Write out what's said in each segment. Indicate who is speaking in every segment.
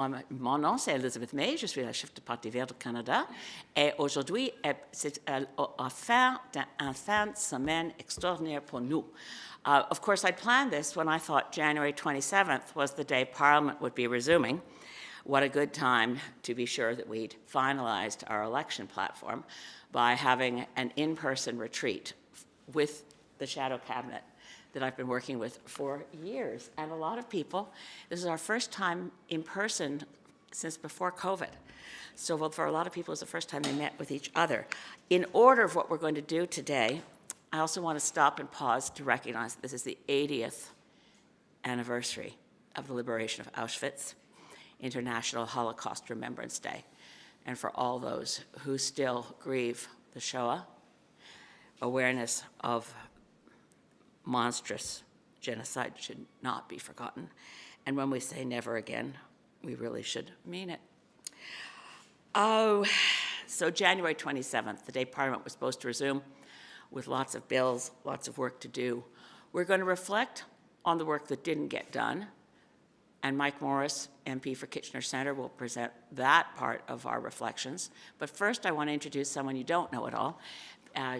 Speaker 1: Mon nom, c'est Elizabeth May, je suis la chef du Parti vert du Canada, et aujourd'hui, c'est un fin de semaine extraordinaire pour nous. Of course, I planned this when I thought January 27th was the day Parliament would be resuming. What a good time to be sure that we'd finalized our election platform by having an in-person retreat with the shadow cabinet that I've been working with for years. And a lot of people, this is our first time in person since before COVID. So for a lot of people, it's the first time they met with each other. In order of what we're going to do today, I also want to stop and pause to recognize that this is the 80th anniversary of the liberation of Auschwitz, International Holocaust Remembrance Day. And for all those who still grieve the Shoah, awareness of monstrous genocide should not be forgotten. And when we say never again, we really should mean it. Oh, so January 27th, the day Parliament was supposed to resume, with lots of bills, lots of work to do. We're going to reflect on the work that didn't get done, and Mike Morris, MP for Kitchener Centre, will present that part of our reflections. But first, I want to introduce someone you don't know at all.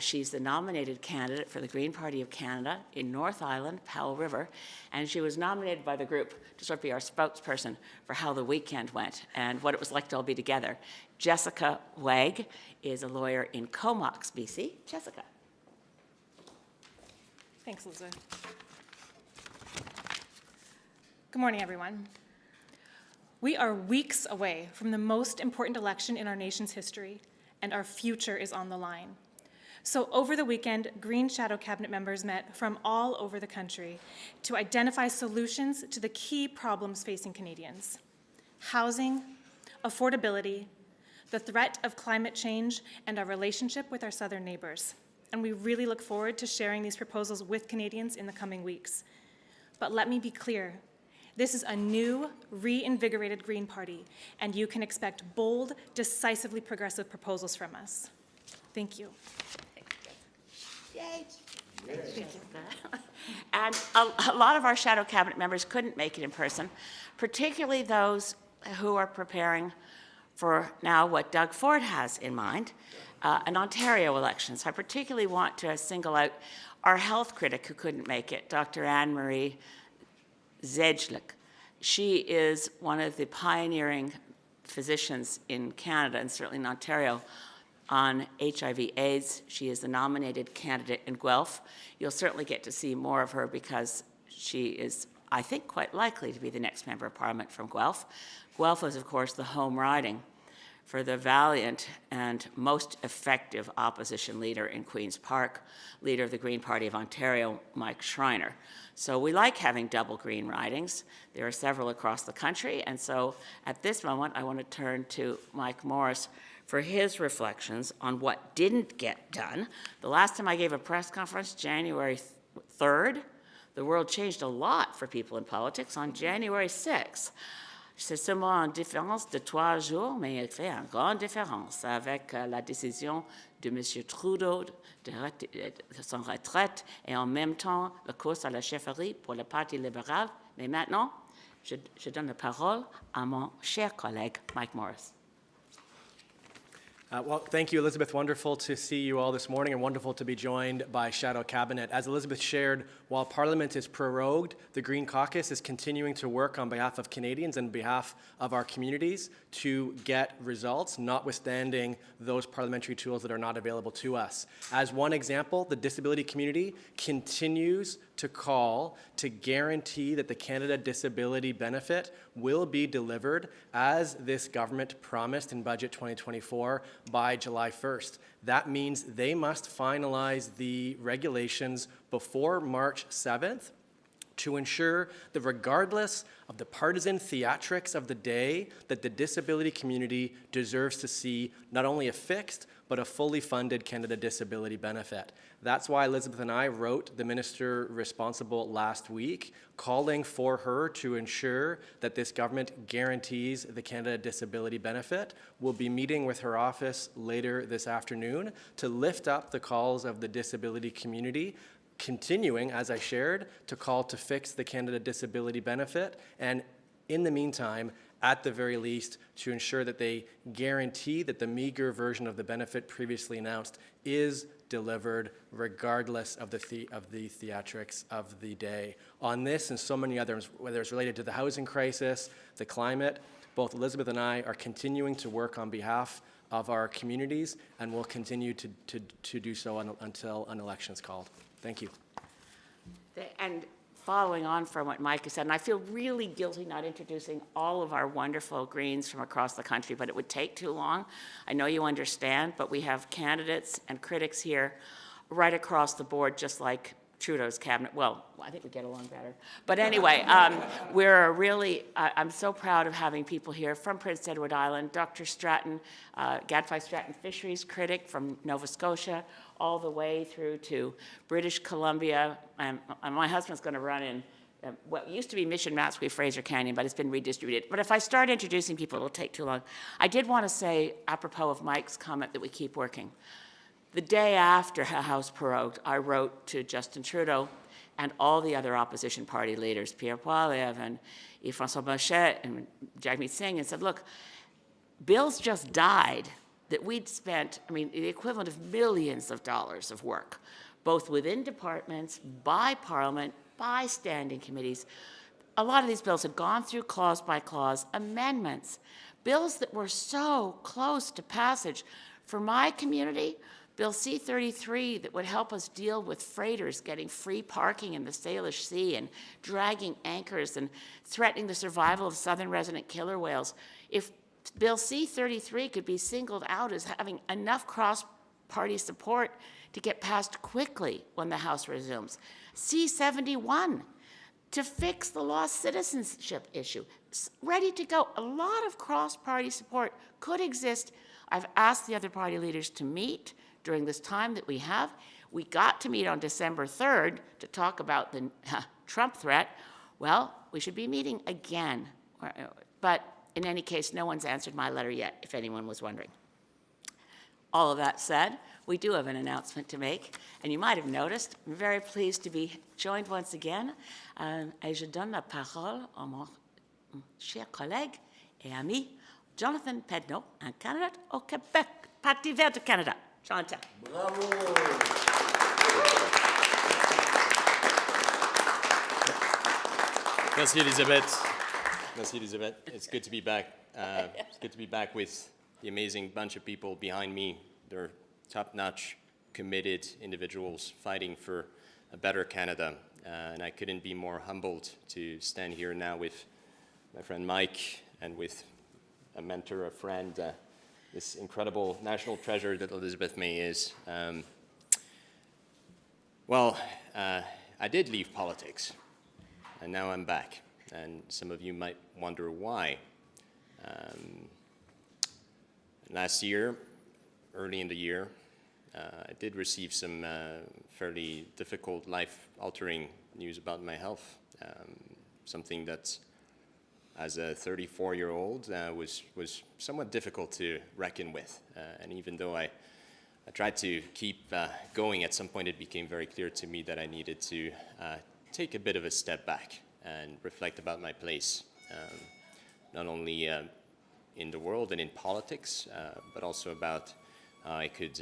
Speaker 1: She's the nominated candidate for the Green Party of Canada in North Island, Powell River, and she was nominated by the group to sort of be our spokesperson for how the weekend went and what it was like to all be together. Jessica Wag is a lawyer in Comox, BC. Jessica.
Speaker 2: Thanks, Elizabeth. Good morning, everyone. We are weeks away from the most important election in our nation's history, and our future is on the line. So over the weekend, Green Shadow Cabinet members met from all over the country to identify solutions to the key problems facing Canadians: housing, affordability, the threat of climate change, and our relationship with our southern neighbours. And we really look forward to sharing these proposals with Canadians in the coming weeks. But let me be clear, this is a new, reinvigorated Green Party, and you can expect bold, decisively progressive proposals from us. Thank you.
Speaker 1: Yay. Thank you. And a lot of our shadow cabinet members couldn't make it in person, particularly those who are preparing for now what Doug Ford has in mind, an Ontario election. So I particularly want to single out our health critic who couldn't make it, Dr. Anne-Marie Zejlik. She is one of the pioneering physicians in Canada and certainly in Ontario on HIV/AIDS. She is the nominated candidate in Guelph. You'll certainly get to see more of her because she is, I think, quite likely to be the next member of Parliament from Guelph. Guelph is, of course, the home riding for the valiant and most effective opposition leader in Queen's Park, leader of the Green Party of Ontario, Mike Schreiner. So we like having double green ridings. There are several across the country, and so at this moment I want to turn to Mike Morris for his reflections on what didn't get done. The last time I gave a press conference, January 3rd, the world changed a lot for people in politics. On January 6th, c'est seulement une différence de 3 jours, mais il fait une grande différence avec la décision de M. Trudeau de son retraite et en même temps la course à la chefferie pour le Parti libéral. Mais maintenant, je donne la parole à mon cher collègue Mike Morris.
Speaker 3: Well, thank you, Elizabeth. Wonderful to see you all this morning and wonderful to be joined by Shadow Cabinet. As Elizabeth shared, while Parliament is prorogued, the Green Caucus is continuing to work on behalf of Canadians and behalf of our communities to get results, notwithstanding those parliamentary tools that are not available to us. As one example, the disability community continues to call to guarantee that the Canada Disability Benefit will be delivered as this government promised in Budget 2024 by July 1st. That means they must finalize the regulations before March 7th to ensure that regardless of the partisan theatrics of the day, that the disability community deserves to see not only a fixed, but a fully funded Canada Disability Benefit. That's why Elizabeth and I wrote the minister responsible last week, calling for her to ensure that this government guarantees the Canada Disability Benefit. We'll be meeting with her office later this afternoon to lift up the calls of the disability community, continuing, as I shared, to call to fix the Canada Disability Benefit, and in the meantime, at the very least, to ensure that they guarantee that the meager version of the benefit previously announced is delivered regardless of the theatrics of the day. On this and so many others, whether it's related to the housing crisis, the climate, both Elizabeth and I are continuing to work on behalf of our communities, and will continue to do so until an election is called. Thank you.
Speaker 1: And following on from what Mike has said, and I feel really guilty not introducing all of our wonderful Greens from across the country, but it would take too long. I know you understand, but we have candidates and critics here right across the board, just like Trudeau's cabinet. Well, I think we get along better. But anyway, we're really, I'm so proud of having people here from Prince Edward Island, Dr. Stratton, Gadfly Stratton Fisheries critic from Nova Scotia, all the way through to British Columbia. And my husband's going to run in what used to be Mission Matsqui Fraser Canyon, but it's been redistributed. But if I start introducing people, it'll take too long. I did want to say, apropos of Mike's comment, that we keep working. The day after House prorogued, I wrote to Justin Trudeau and all the other opposition party leaders, Pierre Poilievre and Yves-François Blanchet and Jagmeet Singh, and said, look, bills just died that we'd spent, the equivalent of millions of dollars of work, both within departments, by Parliament, by standing committees. A lot of these bills had gone through clause by clause amendments, bills that were so close to passage. For my community, Bill C-33 that would help us deal with freighters getting free parking in the Salish Sea and dragging anchors and threatening the survival of southern resident killer whales. If Bill C-33 could be singled out as having enough cross-party support to get passed quickly when the House resumes. C-71 to fix the lost citizenship issue. Ready to go. A lot of cross-party support could exist. I've asked the other party leaders to meet during this time that we have. We got to meet on December 3rd to talk about the Trump threat. Well, we should be meeting again. But in any case, no one's answered my letter yet, if anyone was wondering. All of that said, we do have an announcement to make, and you might have noticed, I'm very pleased to be joined once again, et je donne la parole à mon cher collègue et ami, Jonathan Pedneault, un candidate au Québec, Parti vert du Canada. Jonathan.
Speaker 4: Bravo! Merci, Elizabeth. Merci, Elizabeth. It's good to be back. It's good to be back with the amazing bunch of people behind me. They're top-notch, committed individuals fighting for a better Canada. And I couldn't be more humbled to stand here now with my friend Mike and with a mentor, a friend, this incredible national treasure that Elizabeth May is. I did leave politics, and now I'm back. And some of you might wonder why. Last year, early in the year, I did receive some fairly difficult, life-altering news about my health. Something that, as a 34-year-old, was somewhat difficult to reckon with. And even though I tried to keep going, at some point it became very clear to me that I needed to take a bit of a step back and reflect about my place, not only in the world and in politics, but also about how I could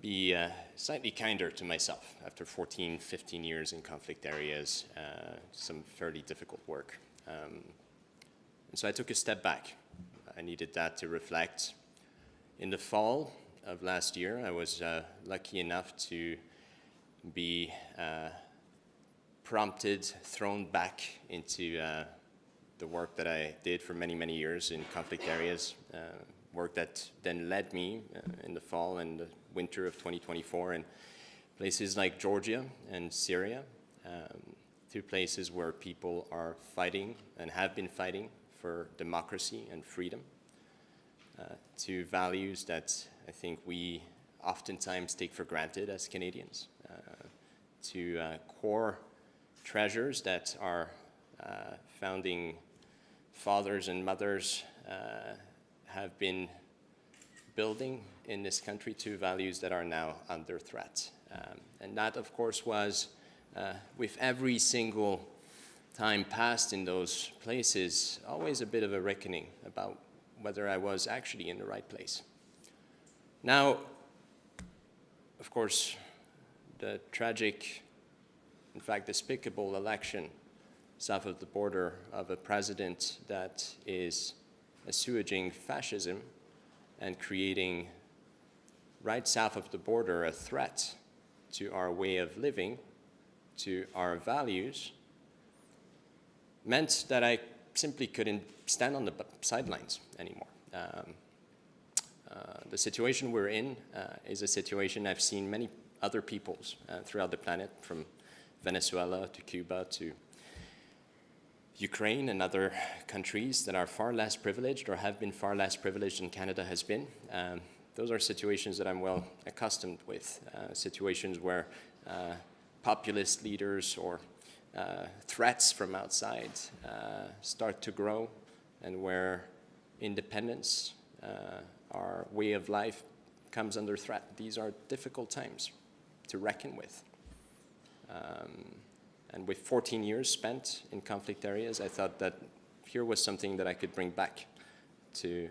Speaker 4: be slightly kinder to myself after 14, 15 years in conflict areas, some fairly difficult work. And so I took a step back. I needed that to reflect. In the fall of last year, I was lucky enough to be prompted, thrown back into the work that I did for many, many years in conflict areas, work that then led me in the fall and the winter of 2024 in places like Georgia and Syria, two places where people are fighting and have been fighting for democracy and freedom, two values that I think we oftentimes take for granted as Canadians, two core treasures that our founding fathers and mothers have been building in this country, two values that are now under threat. And that, of course, was with every single time passed in those places, always a bit of a reckoning about whether I was actually in the right place. Now, of course, the tragic, in fact despicable election south of the border of a president that is assuaging fascism and creating right south of the border a threat to our way of living, to our values, meant that I simply couldn't stand on the sidelines anymore. The situation we're in is a situation I've seen many other peoples throughout the planet, from Venezuela to Cuba to Ukraine and other countries that are far less privileged or have been far less privileged than Canada has been. Those are situations that I'm well accustomed with, situations where populist leaders or threats from outside start to grow, and where independence, our way of life, comes under threat. These are difficult times to reckon with. And with 14 years spent in conflict areas, I thought that here was something that I could bring back to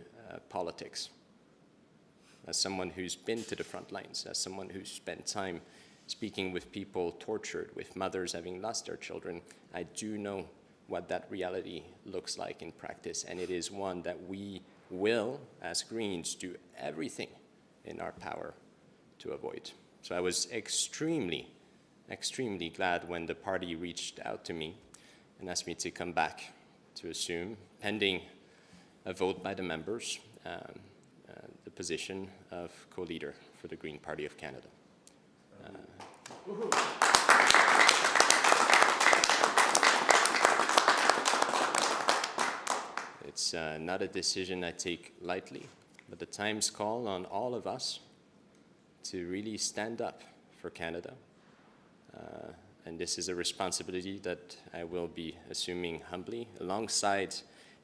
Speaker 4: politics. As someone who's been to the front lines, as someone who's spent time speaking with people tortured, with mothers having lost their children, I do know what that reality looks like in practice, and it is one that we will, as Greens, do everything in our power to avoid. So I was extremely glad when the party reached out to me and asked me to come back to assume, pending a vote by the members, the position of co-leader for the Green Party of Canada. It's not a decision I take lightly, but the times call on all of us to really stand up for Canada. And this is a responsibility that I will be assuming humbly, alongside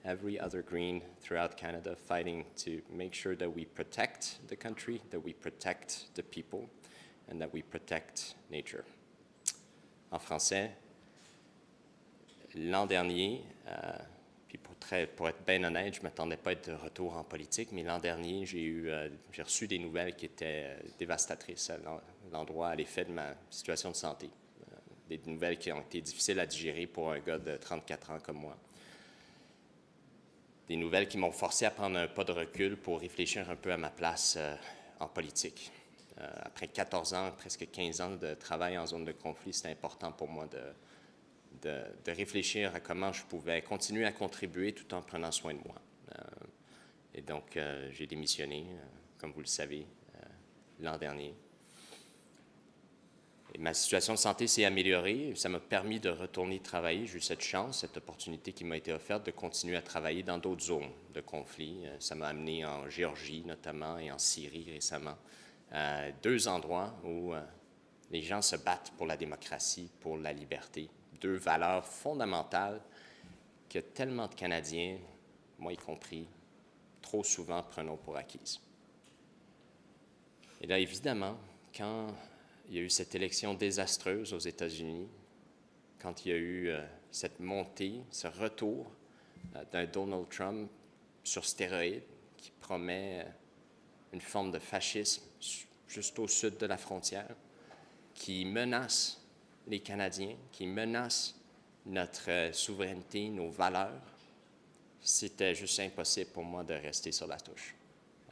Speaker 4: every other Green throughout Canada, fighting to make sure that we protect the country, that we protect the people, and that we protect nature. En français, l'an dernier, puis pour être bien honnête, je ne m'attendais pas à être de retour en politique, mais l'an dernier, j'ai reçu des nouvelles qui étaient dévastatrices à l'endroit, à l'effet de ma situation de santé. Des nouvelles qui ont été difficiles à digérer pour un gars de 34 ans comme moi. Des nouvelles qui m'ont forcé à prendre un pas de recul pour réfléchir un peu à ma place en politique. Après 14 ans, presque 15 ans de travail en zone de conflit, c'était important pour moi de réfléchir à comment je pouvais continuer à contribuer tout en prenant soin de moi. Et donc, j'ai démissionné, comme vous le savez, l'an dernier. Et ma situation de santé s'est améliorée. Ça m'a permis de retourner travailler. J'ai eu cette chance, cette opportunité qui m'a été offerte de continuer à travailler dans d'autres zones de conflit. Ça m'a amené en Géorgie notamment et en Syrie récemment. Deux endroits où les gens se battent pour la démocratie, pour la liberté. Deux valeurs fondamentales que tellement de Canadiens, moi y compris, trop souvent prenons pour acquises. Et là, évidemment, quand il y a eu cette élection désastreuse aux États-Unis, quand il y a eu cette montée, ce retour d'un Donald Trump sur stéroïdes qui promet une forme de fascisme juste au sud de la frontière, qui menace les Canadiens, qui menace notre souveraineté, nos valeurs, c'était juste impossible pour moi de rester sur la touche.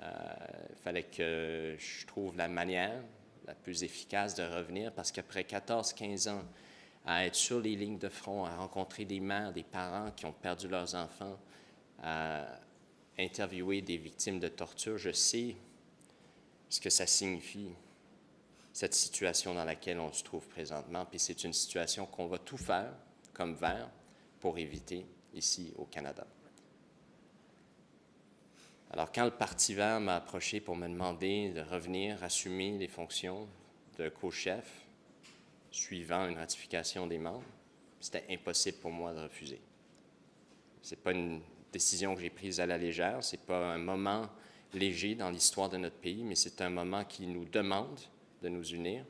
Speaker 4: Il fallait que je trouve la manière la plus efficace de revenir, parce qu'après 14-15 ans à être sur les lignes de front, à rencontrer des mères, des parents qui ont perdu leurs enfants, à interviewer des victimes de torture, je sais ce que ça signifie, cette situation dans laquelle on se trouve présentement, puis c'est une situation qu'on va tout faire comme Verts pour éviter ici au Canada. Alors, quand le Parti vert m'a approché pour me demander de revenir assumer les fonctions de co-chef suivant une ratification des membres, c'était impossible pour moi de refuser. Ce n'est pas une décision que j'ai prise à la légère, ce n'est pas un moment léger dans l'histoire de notre pays, mais c'est un moment qui nous demande de nous unir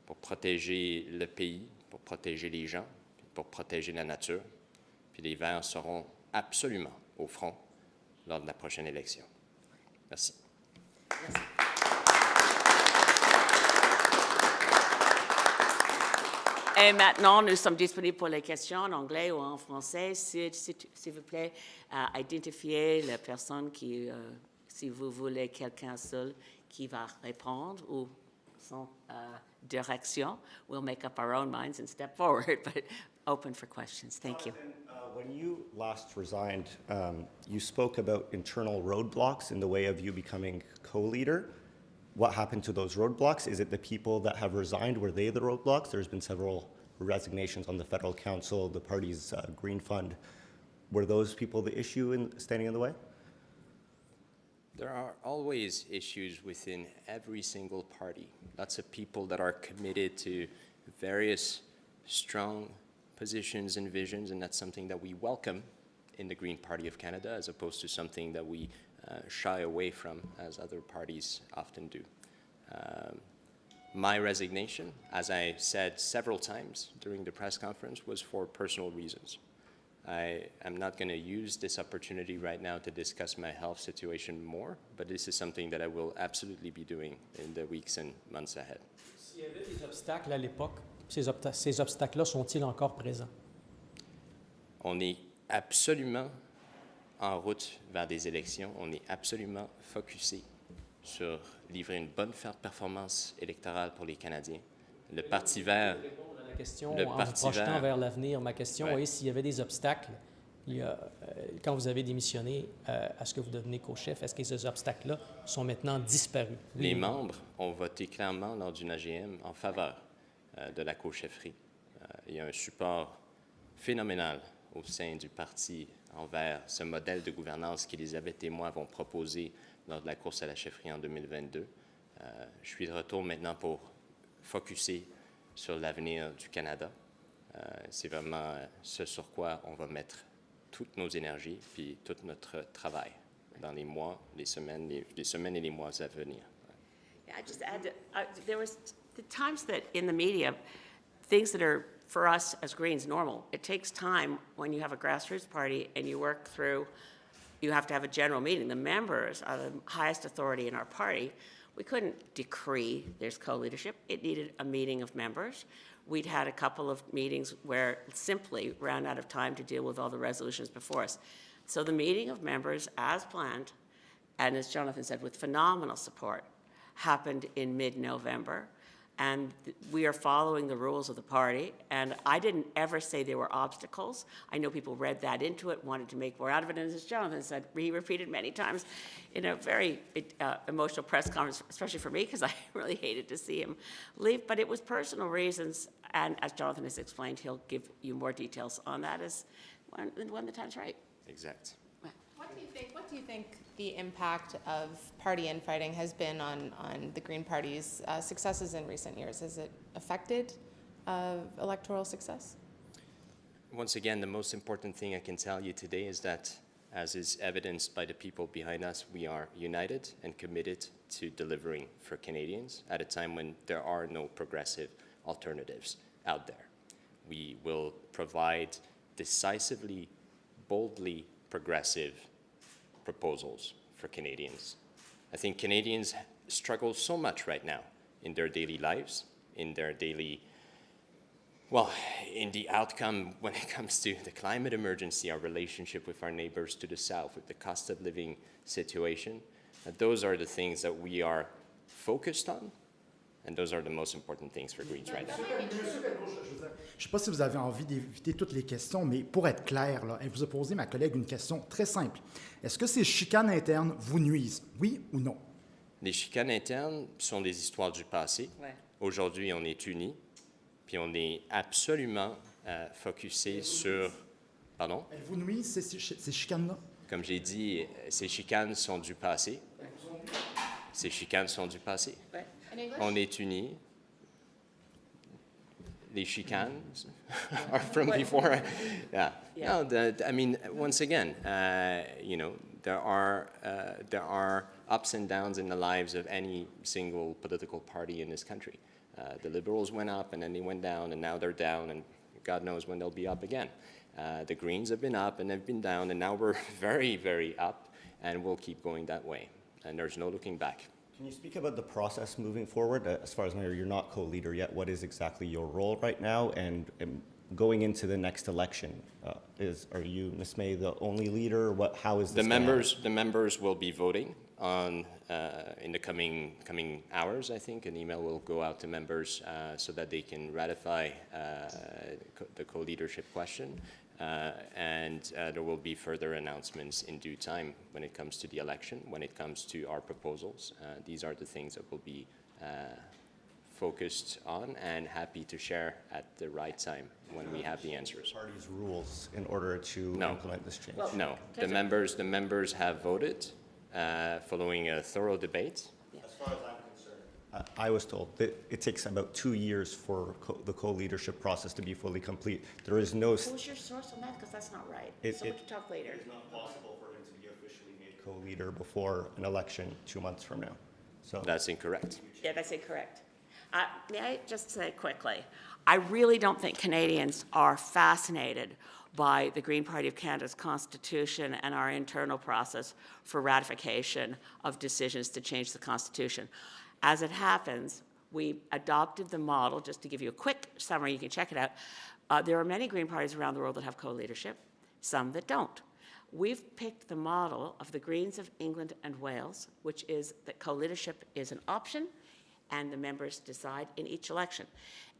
Speaker 4: pour protéger le pays, pour protéger les gens, pour protéger la nature. Puis les Verts seront absolument au front lors de la prochaine élection. Merci.
Speaker 1: Et maintenant, nous sommes disponibles pour les questions en anglais ou en français. S'il vous plaît, identifiez la personne qui, si vous voulez quelqu'un seul qui va répondre ou sans direction. We'll make up our own minds and step forward, but open for questions. Thank you.
Speaker 5: When you last resigned, you spoke about internal roadblocks in the way of you becoming co-leader. What happened to those roadblocks? Is it the people that have resigned? Were they the roadblocks? There's been several resignations on the federal council, the party's Green Fund. Were those people the issue in standing in the way?
Speaker 4: There are always issues within every single party. Lots of people that are committed to various strong positions and visions, and that's something that we welcome in the Green Party of Canada, as opposed to something that we shy away from, as other parties often do. My resignation, as I said several times during the press conference, was for personal reasons. I am not going to use this opportunity right now to discuss my health situation more, but this is something that I will absolutely be doing in the weeks and months ahead.
Speaker 6: S'il y avait des obstacles à l'époque, ces obstacles-là sont-ils encore présents?
Speaker 4: On est absolument en route vers des élections. On est absolument focusé sur livrer une bonne performance électorale pour les Canadiens. Le Parti vert...
Speaker 6: Répondre à la question
Speaker 4: Le
Speaker 6: en
Speaker 4: Parti
Speaker 6: projetant
Speaker 4: vert.
Speaker 6: vers l'avenir. Ma question
Speaker 4: Ouais.
Speaker 6: est s'il y avait des obstacles, quand vous avez démissionné, à ce que vous devenez co-chef, est-ce que ces obstacles-là sont maintenant disparus? Oui
Speaker 4: Les
Speaker 6: ou non?
Speaker 4: membres ont voté clairement lors d'une AGM en faveur de la co-chefferie. Il y a un support phénoménal au sein du parti envers ce modèle de gouvernance qu'Élisabeth et moi avons proposé lors de la course à la chefferie en 2022. Je suis de retour maintenant pour focusser sur l'avenir du Canada. C'est vraiment ce sur quoi on va mettre toutes nos énergies puis tout notre travail dans les mois, les semaines et les mois à venir.
Speaker 1: Yeah, I just add, there was the times that in the media, things that are for us as Greens normal, it takes time when you have a grassroots party and you work through, you have to have a general meeting. The members are the highest authority in our party. We couldn't decree there's co-leadership. It needed a meeting of members. We'd had a couple of meetings where simply ran out of time to deal with all the resolutions before us. So the meeting of members, as planned, and as Jonathan said, with phenomenal support, happened in mid-November. And we are following the rules of the party. And I didn't ever say there were obstacles. I know people read that into it, wanted to make more out of it. And as Jonathan said, he repeated many times in a very emotional press conference, especially for me, because I really hated to see him leave. But it was personal reasons. And as Jonathan has explained, he'll give you more details on that as when the time's right.
Speaker 4: Exact.
Speaker 7: What do you think the impact of party infighting has been on the Green Party's successes in recent years? Has it affected electoral success?
Speaker 4: Once again, the most important thing I can tell you today is that, as is evidenced by the people behind us, we are united and committed to delivering for Canadians at a time when there are no progressive alternatives out there. We will provide decisively, boldly progressive proposals for Canadians. I think Canadians struggle so much right now in their daily lives, in their daily, well, in the outcome when it comes to the climate emergency, our relationship with our neighbors to the south, with the cost of living situation. Those are the things that we are focused on, and those are the most important things for Greens right now.
Speaker 8: Je ne sais pas si vous avez envie d'éviter toutes les questions, mais pour être clair, là, elle vous a posé, ma collègue, une question très simple. Est-ce que ces chicanes internes vous nuisent, oui ou non?
Speaker 4: Les chicanes internes sont des histoires du passé.
Speaker 1: Ouais.
Speaker 4: Aujourd'hui, on est unis, puis on est absolument focusé sur... Pardon?
Speaker 8: Elles vous nuisent, ces chicanes-là?
Speaker 4: Comme j'ai dit, ces chicanes sont du passé. Ces chicanes sont du passé.
Speaker 1: Ouais.
Speaker 7: In English?
Speaker 4: On est unis. Les chicanes are from before. Yeah.
Speaker 1: Yeah.
Speaker 4: No, I mean, once again, you know, there are ups and downs in the lives of any single political party in this country. The Liberals went up and then they went down and now they're down, and God knows when they'll be up again. The Greens have been up and they've been down, and now we're very, very up, and we'll keep going that way. And there's no looking back.
Speaker 5: Can you speak about the process moving forward? As far as I know, you're not co-leader yet. What is exactly your role right now? And going into the next election, are you, Ms. May, the only leader? How is this
Speaker 4: The
Speaker 5: gonna
Speaker 4: members, the members will be voting on in the coming hours. I think an email will go out to members so that they can ratify the co-leadership question, and there will be further announcements in due time when it comes to the election, when it comes to our proposals. These are the things that will be focused on and happy to share at the right time when we have the answers.
Speaker 5: party's rules in order to
Speaker 4: No.
Speaker 5: implement this change?
Speaker 4: No, the members have voted following a thorough debate.
Speaker 5: As far as I'm concerned, I was told that it takes about 2 years for the co-leadership process to be fully complete. There is no.
Speaker 1: Who's your source on that? Because that's not right.
Speaker 5: It-
Speaker 1: So we
Speaker 5: it-
Speaker 1: can talk later.
Speaker 5: It's not possible for him to be officially made co-leader before an election 2 months from now. So
Speaker 4: That's incorrect.
Speaker 1: Yeah, that's incorrect. May I just say quickly, I really don't think Canadians are fascinated by the Green Party of Canada's Constitution and our internal process for ratification of decisions to change the Constitution. As it happens, we adopted the model, just to give you a quick summary, you can check it out. There are many Green parties around the world that have co-leadership, some that don't. We've picked the model of the Greens of England and Wales, which is that co-leadership is an option, and the members decide in each election.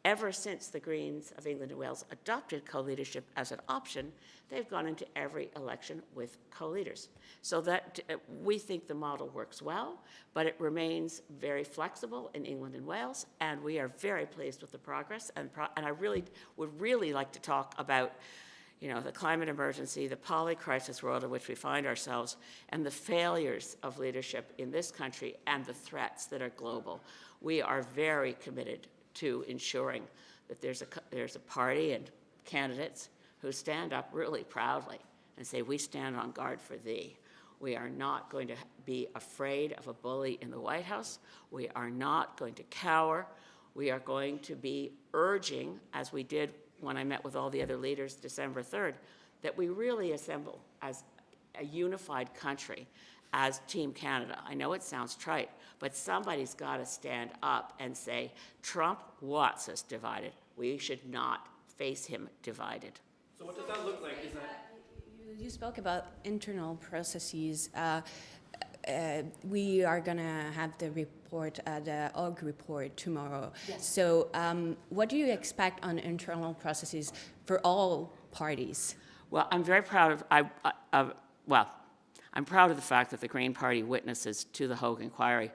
Speaker 1: Ever since the Greens of England and Wales adopted co-leadership as an option, they've gone into every election with co-leaders. So that we think the model works well, but it remains very flexible in England and Wales, and we are very pleased with the progress. And I would really like to talk about the climate emergency, the poly-crisis world in which we find ourselves, and the failures of leadership in this country and the threats that are global. We are very committed to ensuring that there's a party and candidates who stand up really proudly and say, we stand on guard for thee. We are not going to be afraid of a bully in the White House. We are not going to cower. We are going to be urging, as we did when I met with all the other leaders December 3rd, that we really assemble as a unified country, as Team Canada. I know it sounds trite, but somebody's got to stand up and say, Trump wants us divided. We should not face him divided.
Speaker 3: So what does that look like? Is that
Speaker 9: You spoke about internal processes. We are going to have the report, the OG report tomorrow. Yes. So what do you expect on internal processes for all parties?
Speaker 1: Well, I'm very proud I'm proud of the fact that the Green Party witnesses to the Hogue Inquiry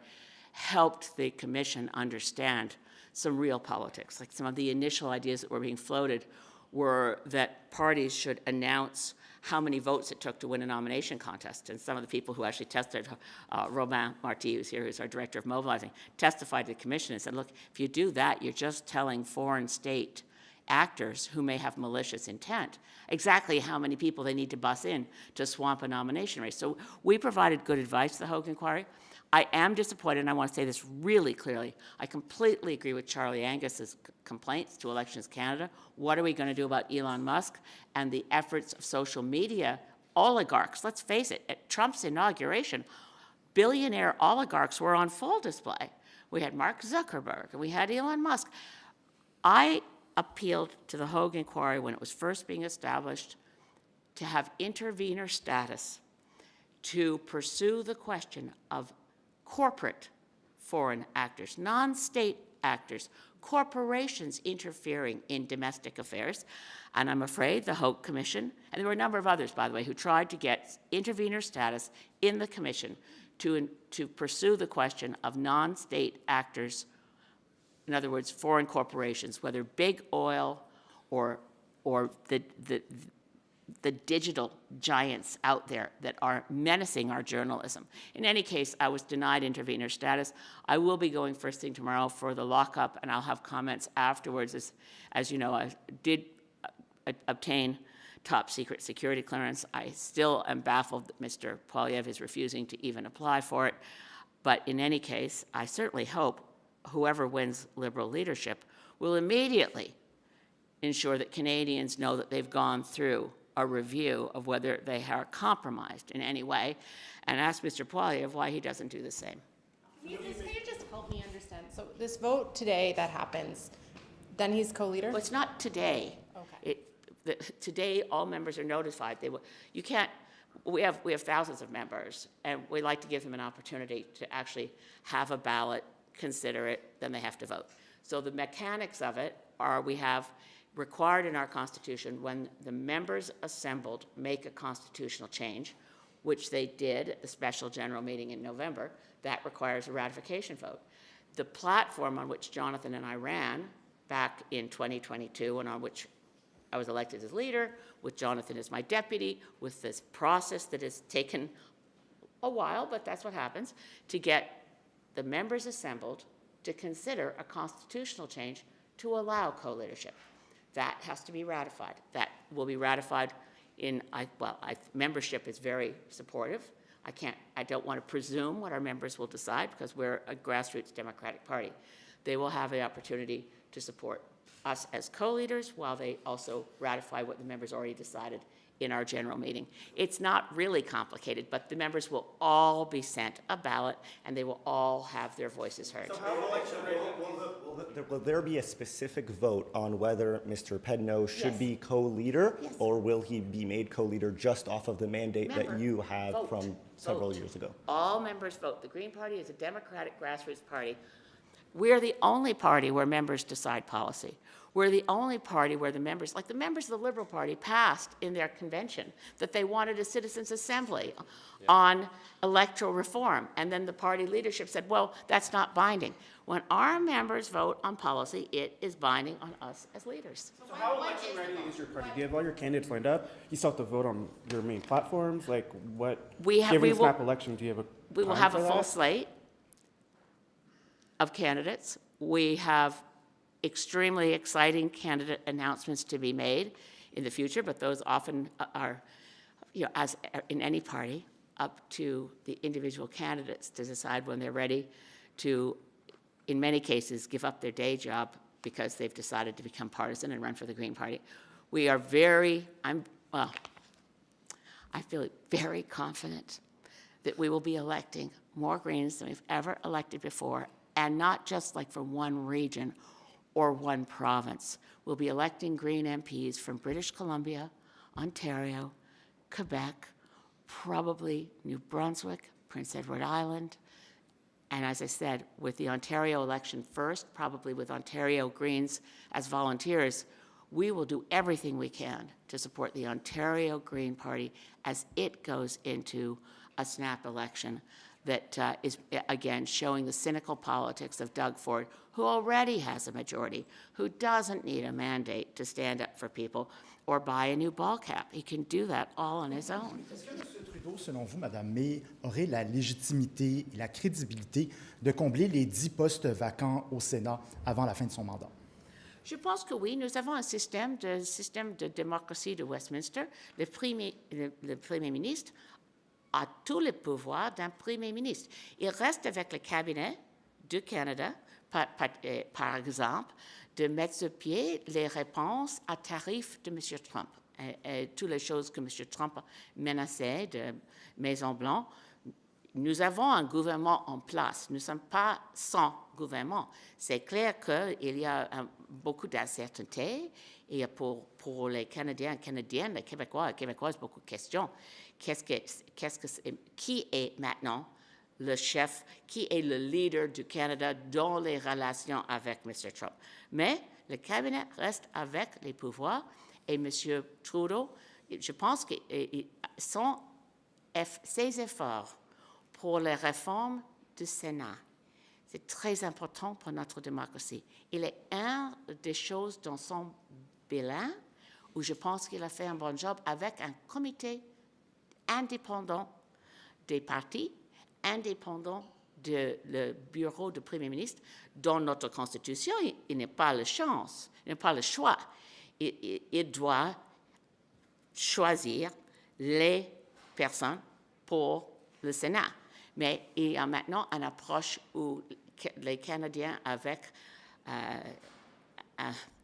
Speaker 1: helped the Commission understand some real politics. Like some of the initial ideas that were being floated were that parties should announce how many votes it took to win a nomination contest. And some of the people who actually tested, Romain Marty, who's here, who's our director of mobilizing, testified to the Commission and said, look, if you do that, you're just telling foreign state actors who may have malicious intent exactly how many people they need to bus in to swamp a nomination race. So we provided good advice to the Hogue Inquiry. I am disappointed, and I want to say this really clearly. I completely agree with Charlie Angus's complaints to Elections Canada. What are we going to do about Elon Musk and the efforts of social media oligarchs? Let's face it, at Trump's inauguration, billionaire oligarchs were on full display. We had Mark Zuckerberg, and we had Elon Musk. I appealed to the Hogue Inquiry when it was first being established to have intervener status to pursue the question of corporate foreign actors, non-state actors, corporations interfering in domestic affairs. And I'm afraid the Hogue Commission, and there were a number of others, by the way, who tried to get intervener status in the Commission to pursue the question of non-state actors. In other words, foreign corporations, whether big oil or the digital giants out there that are menacing our journalism. In any case, I was denied intervener status. I will be going first thing tomorrow for the lockup, and I'll have comments afterwards. As you know, I did obtain top secret security clearance. I still am baffled that Mr. Poilievre is refusing to even apply for it. But in any case, I certainly hope whoever wins Liberal leadership will immediately ensure that Canadians know that they've gone through a review of whether they are compromised in any way, and ask Mr. Poilievre why he doesn't do the same.
Speaker 7: Can you just help me understand? So this vote today that happens, then he's co-leader?
Speaker 1: Well, it's not today.
Speaker 7: Okay.
Speaker 1: Today, all members are notified. You can't, we have thousands of members, and we like to give them an opportunity to actually have a ballot, consider it, then they have to vote. So the mechanics of it are we have required in our Constitution when the members assembled make a constitutional change, which they did at the special general meeting in November, that requires a ratification vote. The platform on which Jonathan and I ran back in 2022 and on which I was elected as leader, with Jonathan as my deputy, with this process that has taken a while, but that's what happens, to get the members assembled to consider a constitutional change to allow co-leadership. That has to be ratified. That will be ratified in, membership is very supportive. I don't want to presume what our members will decide because we're a grassroots Democratic Party. They will have the opportunity to support us as co-leaders while they also ratify what the members already decided in our general meeting. It's not really complicated, but the members will all be sent a ballot and they will all have their voices heard.
Speaker 5: Will there be a specific vote on whether Mr. Pedneault should be co-leader, or will he be made co-leader just off of the mandate that you have from several years ago?
Speaker 1: All members vote. The Green Party is a democratic grassroots party. We're the only party where members decide policy. We're the only party where the members, like the members of the Liberal Party, passed in their convention that they wanted a citizens' assembly on electoral reform. And then the party leadership said, well, that's not binding. When our members vote on policy, it is binding on us as leaders.
Speaker 10: So how election ready is your party? Do you have all your candidates lined up? You still have to vote on your main platforms? Like what, given the snap election, do you have a
Speaker 1: We will have a full slate of candidates. We have extremely exciting candidate announcements to be made in the future, but those often are, as in any party, up to the individual candidates to decide when they're ready to, in many cases, give up their day job because they've decided to become partisan and run for the Green Party. We are I feel very confident that we will be electing more Greens than we've ever elected before, and not just like from one region or one province. We'll be electing Green MPs from British Columbia, Ontario, Quebec, probably New Brunswick, Prince Edward Island, and as I said, with the Ontario election first, probably with Ontario Greens as volunteers, we will do everything we can to support the Ontario Green Party as it goes into a snap election that is, again, showing the cynical politics of Doug Ford, who already has a majority, who doesn't need a mandate to stand up for people or buy a new ball cap. He can do that all on his own.
Speaker 8: Est-ce que M. Trudeau, selon vous, Mme May, aurait la légitimité et la crédibilité de combler les 10 postes vacants au Sénat avant la fin de son mandat?
Speaker 1: Je pense que oui, nous avons un système de démocratie de Westminster. Le Premier ministre a tous les pouvoirs d'un Premier ministre. Il reste avec le cabinet du Canada, par exemple, de mettre sur pied les réponses à tarifs de M. Trump. Et toutes les choses que M. Trump menaçait de Maison-Blanc. Nous avons un gouvernement en place. Nous ne sommes pas sans gouvernement. C'est clair qu'il y a beaucoup d'incertitudes. Et pour les Canadiens et Canadiennes, les Québécois et Québécoises, beaucoup de questions. Qui est maintenant le chef, qui est le leader du Canada dans les relations avec M. Trump? Mais le cabinet reste avec les pouvoirs et M. Trudeau, je pense que ses efforts pour les réformes du Sénat, c'est très important pour notre démocratie. Il est un des choses dans son bilan où je pense qu'il a fait un bon job avec un comité indépendant des partis, indépendant le bureau du Premier ministre. Dans notre Constitution, il n'a pas la chance, il n'a pas le choix. Il doit choisir les personnes pour le Sénat. Mais il y a maintenant une approche où les Canadiens, avec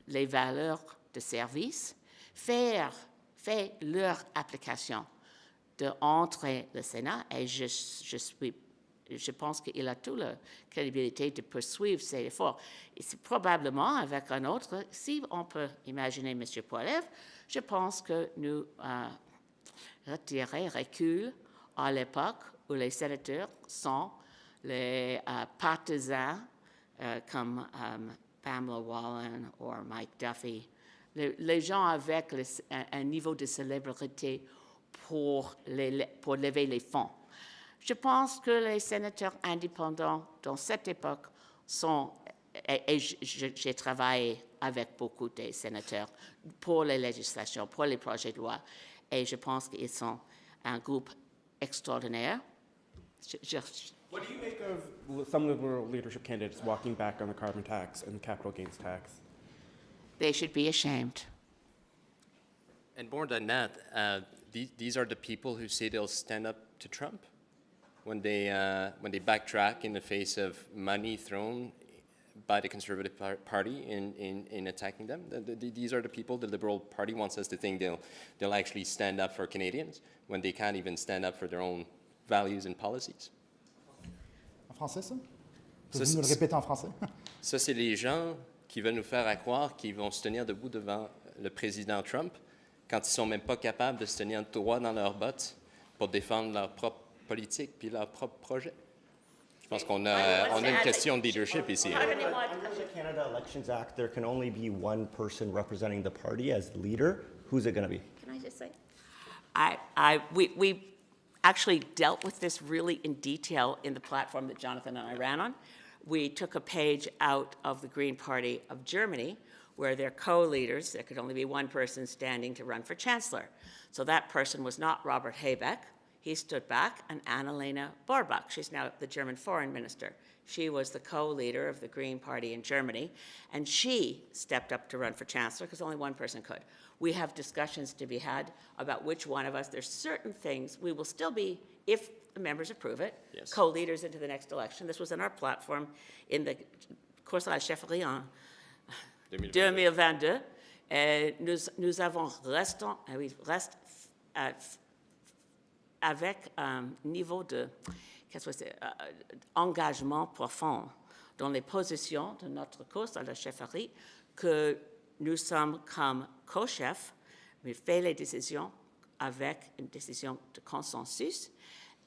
Speaker 1: les valeurs de service, fait leur application d'entrer le Sénat, et je pense qu'il a toute la crédibilité de poursuivre ces efforts. Et c'est probablement avec un autre, si on peut imaginer M. Poilievre, je pense que nous recul à l'époque où les sénateurs sont les partisans comme Pamela Wallin ou Mike Duffy, les gens avec un niveau de célébrité pour lever les fonds. Je pense que les sénateurs indépendants dans cette époque sont, et j'ai travaillé avec beaucoup de sénateurs pour les législations, pour les projets de loi, et je pense qu'ils sont un groupe extraordinaire.
Speaker 10: What do you make of some Liberal leadership candidates walking back on the carbon tax and the capital gains tax?
Speaker 1: They should be ashamed.
Speaker 4: And more than that, these are the people who say they'll stand up to Trump when they backtrack in the face of money thrown by the Conservative Party in attacking them. These are the people the Liberal Party wants us to think they'll actually stand up for Canadians when they can't even stand up for their own values and policies.
Speaker 8: En français, ça? Pouvez-vous nous le répéter en français?
Speaker 4: Ça, c'est les gens qui veulent nous faire croire qu'ils vont se tenir debout devant le président Trump quand ils ne sont même pas capables de se tenir droit dans leurs bottes pour défendre leur propre politique puis leur propre projet. Je pense qu'on a une question de leadership ici.
Speaker 5: Under the Canada Elections Act, there can only be one person representing the party as leader. Who's it going to be?
Speaker 1: Can I just say? We actually dealt with this really in detail in the platform that Jonathan and I ran on. We took a page out of the Green Party of Germany, where their co-leaders, there could only be one person standing to run for chancellor. So that person was not Robert Habeck. He stood back, and Annalena Baerbock. She's now the German foreign minister. She was the co-leader of the Green Party in Germany, and she stepped up to run for chancellor because only one person could. We have discussions to be had about which one of us. There's certain things we will still be, if the members approve it,
Speaker 4: Yes.
Speaker 1: co-leaders into the next election. This was in our platform in the course de la chefferie en 2022. Nous avons reste avec un niveau de engagement profond dans les positions de notre course à la chefferie que nous sommes comme co-chefs, mais fait les décisions avec une décision de consensus,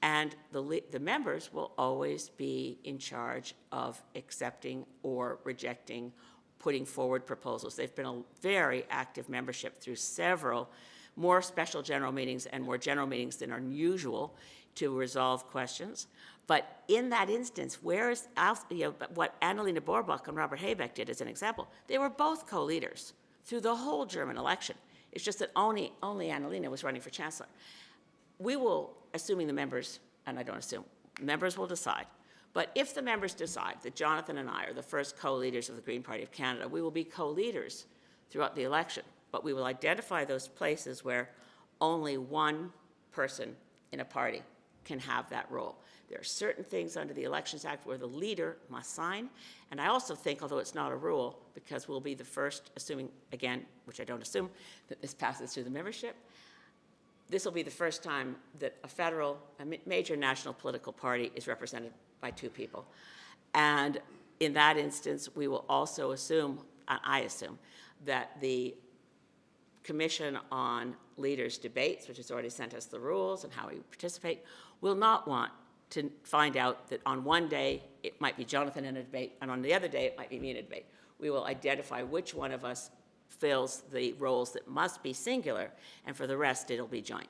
Speaker 1: and the members will always be in charge of accepting or rejecting, putting forward proposals. They've been a very active membership through several more special general meetings and more general meetings than are usual to resolve questions. But in that instance, what Annalena Baerbock and Robert Habeck did as an example, they were both co-leaders through the whole German election. It's just that only Annalena was running for chancellor. We will, assuming the members, and I don't assume, members will decide. But if the members decide that Jonathan and I are the first co-leaders of the Green Party of Canada, we will be co-leaders throughout the election. But we will identify those places where only one person in a party can have that role. There are certain things under the Elections Act where the leader must sign. And I also think, although it's not a rule, because we'll be the first, assuming, again, which I don't assume, that this passes through the membership, this will be the first time that a major national political party is represented by two people. And in that instance, we will also assume, I assume, that the Commission on Leaders' Debates, which has already sent us the rules and how we participate, will not want to find out that on one day it might be Jonathan in a debate, and on the other day it might be me in a debate. We will identify which one of us fills the roles that must be singular, and for the rest it'll be joint.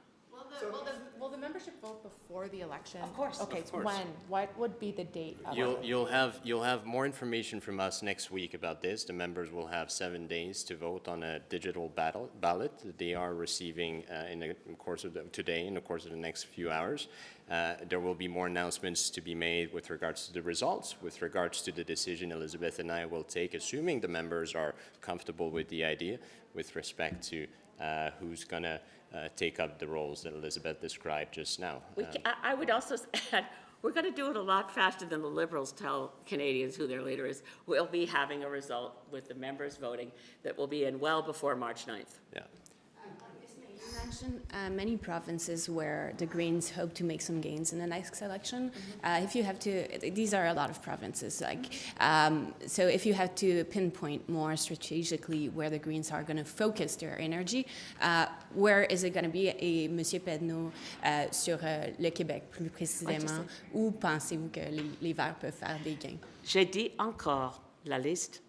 Speaker 7: Will the membership vote before the election?
Speaker 1: Of course.
Speaker 7: Okay,
Speaker 4: Of course.
Speaker 7: when? What would be the date of it?
Speaker 4: You'll have more information from us next week about this. The members will have 7 days to vote on a digital ballot that they are receiving in the course of today, in the course of the next few hours. There will be more announcements to be made with regards to the results, with regards to the decision Elizabeth and I will take, assuming the members are comfortable with the idea, with respect to who's going to take up the roles that Elizabeth described just now.
Speaker 1: I would also add, We're going to do it a lot faster than the Liberals tell Canadians who their leader is. We'll be having a result with the members voting that will be in well before March 9th.
Speaker 4: Yeah.
Speaker 9: You mentioned many provinces where the Greens hope to make some gains in the next election. If you have to, these are a lot of provinces. So if you have to pinpoint more strategically where the Greens are going to focus their energy, where is it going to be? Et Monsieur Pedneault, sur le Québec plus précisément, où pensez-vous que les Verts peuvent faire des gains?
Speaker 1: J'ai dit encore la liste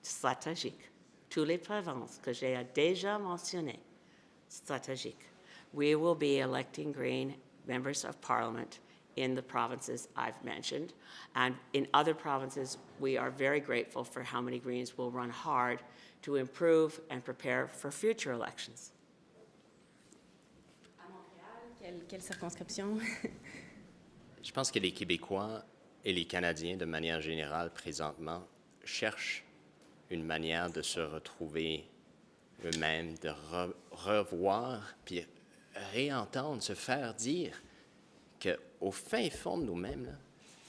Speaker 1: stratégique. Toutes les provinces que j'ai déjà mentionnées. Strategic. We will be electing Green members of Parliament in the provinces I've mentioned. And in other provinces, we are very grateful for how many Greens will run hard to improve and prepare for future elections.
Speaker 9: À Montréal, quelle circonscription?
Speaker 4: Je pense que les Québécois et les Canadiens, de manière générale, présentement, cherchent une manière de se retrouver eux-mêmes, de revoir, puis réentendre, se faire dire qu'au fin fond de nous-mêmes, là,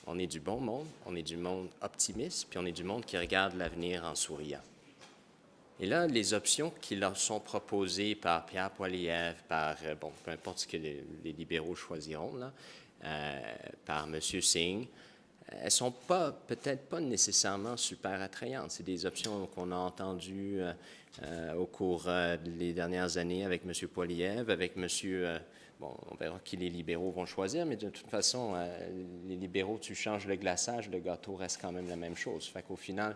Speaker 4: on est du bon monde, on est du monde optimiste, puis on est du monde qui regarde l'avenir en souriant. Et là, les options qui leur sont proposées par Pierre Poilievre, par, peu importe ce que les libéraux choisiront, là, par M. Singh, elles ne sont peut-être pas nécessairement super attrayantes. C'est des options qu'on a entendues au cours des dernières années avec M. Poilievre, avec M. On verra qui les libéraux vont choisir, mais de toute façon, les libéraux, tu changes le glaçage, le gâteau reste quand même la même chose. Fait qu'au final,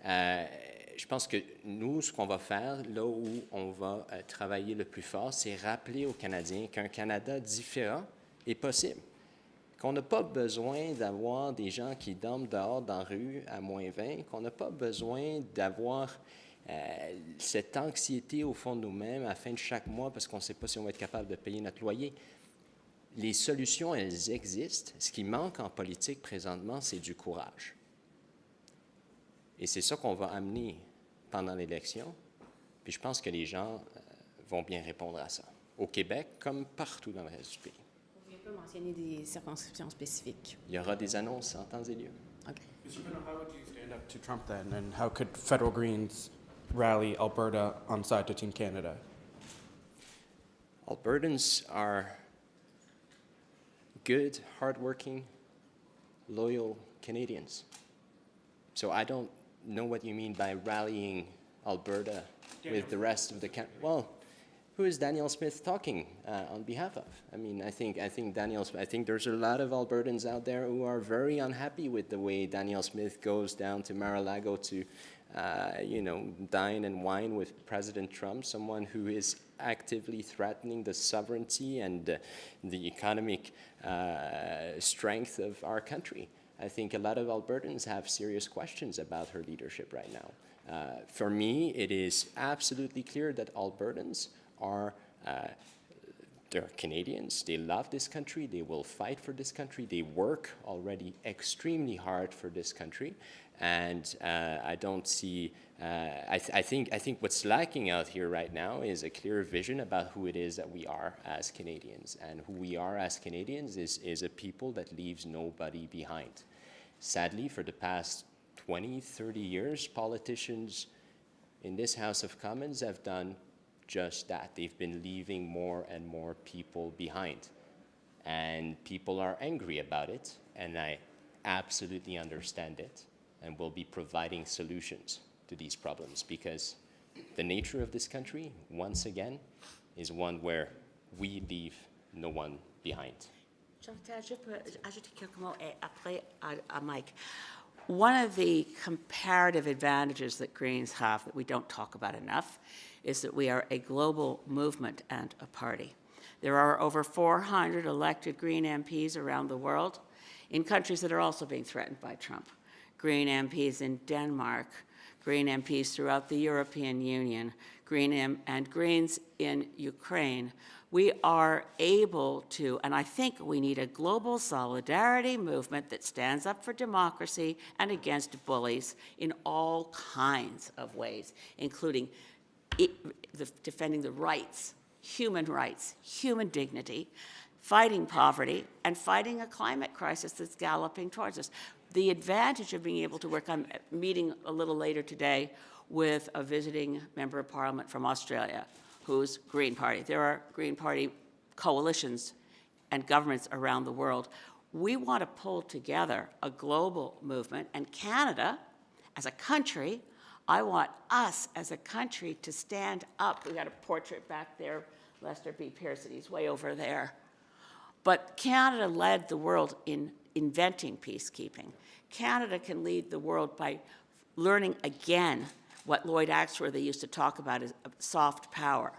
Speaker 4: je pense que nous, ce qu'on va faire, là où on va travailler le plus fort, c'est rappeler aux Canadiens qu'un Canada différent est possible. Qu'on n'a pas besoin d'avoir des gens qui dorment dehors dans la rue à moins 20, qu'on n'a pas besoin d'avoir cette anxiété au fond de nous-mêmes à la fin de chaque mois parce qu'on ne sait pas si on va être capable de payer notre loyer. Les solutions, elles existent. Ce qui manque en politique présentement, c'est du courage. Et c'est ça qu'on va amener pendant l'élection. Puis je pense que les gens vont bien répondre à ça, au Québec comme partout dans le reste du pays.
Speaker 9: Mentionner des circonscriptions spécifiques.
Speaker 4: Il y aura des annonces en temps et lieu.
Speaker 9: Okay.
Speaker 10: Mr. Pedneault, how would you stand up to Trump then, and how could federal Greens rally Alberta on side to Team Canada?
Speaker 4: Albertans are good, hardworking, loyal Canadians. So I don't know what you mean by rallying Alberta with the rest of the country. Well, who is Danielle Smith talking on behalf of? I mean, I think there's a lot of Albertans out there who are very unhappy with the way Danielle Smith goes down to Mar-a-Lago to, dine and wine with President Trump, someone who is actively threatening the sovereignty and the economic strength of our country. I think a lot of Albertans have serious questions about her leadership right now. For me, it is absolutely clear that Albertans they're Canadians. They love this country. They will fight for this country. They work already extremely hard for this country. And I don't see, I think what's lacking out here right now is a clear vision about who it is that we are as Canadians. And who we are as Canadians is a people that leaves nobody behind. Sadly, for the past 20, 30 years, politicians in this House of Commons have done just that. They've been leaving more and more people behind. And people are angry about it, and I absolutely understand it, and will be providing solutions to these problems because the nature of this country, once again, is one where we leave no one behind.
Speaker 1: Chantal, je peux ajouter quelques mots et après à Mike. One of the comparative advantages that Greens have that we don't talk about enough is that we are a global movement and a party. There are over 400 elected Green MPs around the world in countries that are also being threatened by Trump. Green MPs in Denmark, Green MPs throughout the European Union, and Greens in Ukraine. We are able to, and I think we need a global solidarity movement that stands up for democracy and against bullies in all kinds of ways, including defending the rights, human dignity, fighting poverty, and fighting a climate crisis that's galloping towards us. The advantage of being able to work, I'm meeting a little later today with a visiting member of parliament from Australia who's Green Party. There are Green Party coalitions and governments around the world. We want to pull together a global movement, and Canada, as a country, I want us as a country to stand up. We've got a portrait back there, Lester B. Pearson, he's way over there. But Canada led the world in inventing peacekeeping. Canada can lead the world by learning again what Lloyd Axworthy used to talk about as soft power.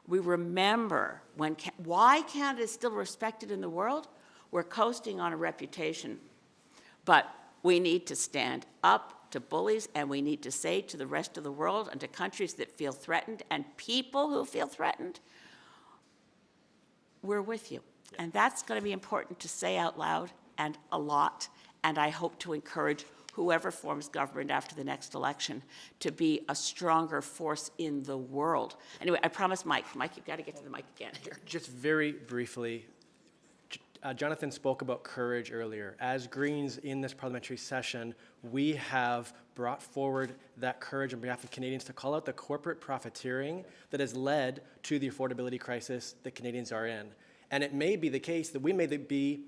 Speaker 1: We remember why Canada is still respected in the world. We're coasting on a reputation, but we need to stand up to bullies, and we need to say to the rest of the world and to countries that feel threatened and people who feel threatened, we're with you. And that's going to be important to say out loud and a lot, and I hope to encourage whoever forms government after the next election to be a stronger force in the world. Anyway, I promise Mike, you've got to get to the mic again here.
Speaker 3: Just very briefly, Jonathan spoke about courage earlier. As Greens in this parliamentary session, we have brought forward that courage on behalf of Canadians to call out the corporate profiteering that has led to the affordability crisis that Canadians are in. And it may be the case that we may be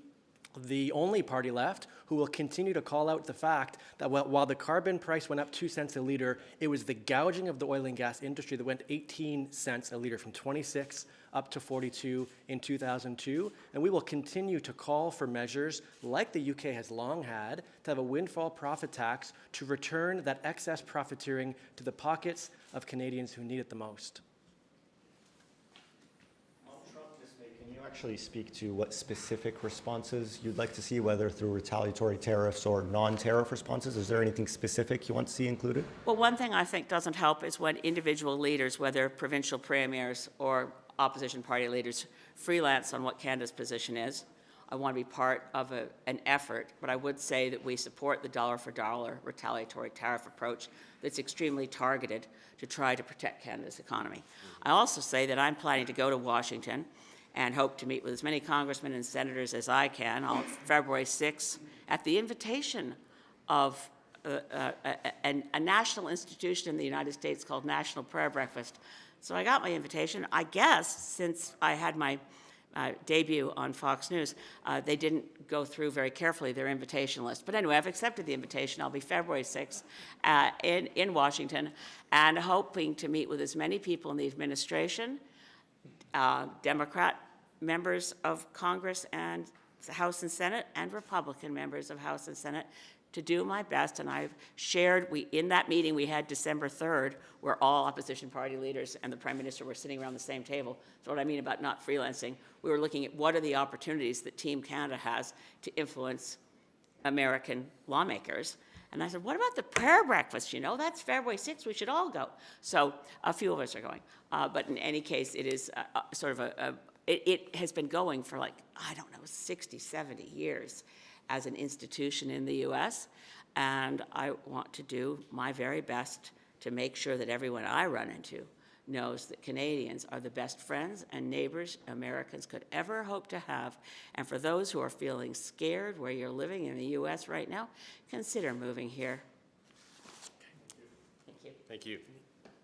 Speaker 3: the only party left who will continue to call out the fact that while the carbon price went up 2 cents a litre, it was the gouging of the oil and gas industry that went 18 cents a litre, from 26 up to 42 in 2002. And we will continue to call for measures like the UK has long had to have a windfall profit tax to return that excess profiteering to the pockets of Canadians who need it the most.
Speaker 5: Can you actually speak to what specific responses you'd like to see, whether through retaliatory tariffs or non-tariff responses? Is there anything specific you want to see included?
Speaker 1: Well, one thing I think doesn't help is when individual leaders, whether provincial premiers or opposition party leaders, freelance on what Canada's position is. I want to be part of an effort, but I would say that we support the dollar-for-dollar retaliatory tariff approach that's extremely targeted to try to protect Canada's economy. I also say that I'm planning to go to Washington and hope to meet with as many congressmen and senators as I can on February 6th at the invitation of a national institution in the United States called National Prayer Breakfast. So I got my invitation. I guess since I had my debut on Fox News, they didn't go through very carefully their invitation list. But anyway, I've accepted the invitation. I'll be February 6th in Washington, and hoping to meet with as many people in the administration, Democrat members of Congress and the House and Senate, and Republican members of House and Senate, to do my best. And I've shared, in that meeting we had December 3rd, where all opposition party leaders and the Prime Minister were sitting around the same table. So what I mean about not freelancing, we were looking at what are the opportunities that Team Canada has to influence American lawmakers. And I said, what about the prayer breakfast? You know, that's February 6th, we should all go. So a few of us are going. But in any case, it is sort of it has been going for like, I don't know, 60, 70 years as an institution in the U.S., and I want to do my very best to make sure that everyone I run into knows that Canadians are the best friends and neighbors Americans could ever hope to have. And for those who are feeling scared where you're living in the U.S. right now, consider moving here. Thank you.
Speaker 4: Thank you.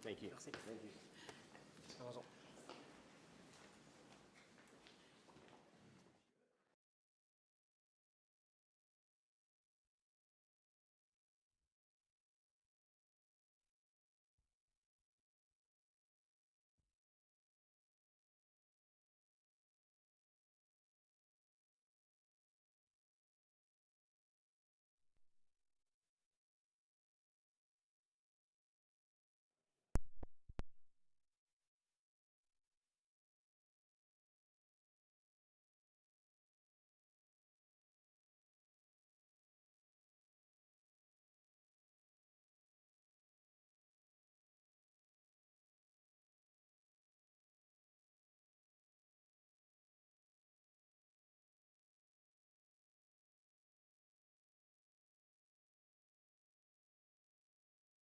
Speaker 4: Thank you. Thank you.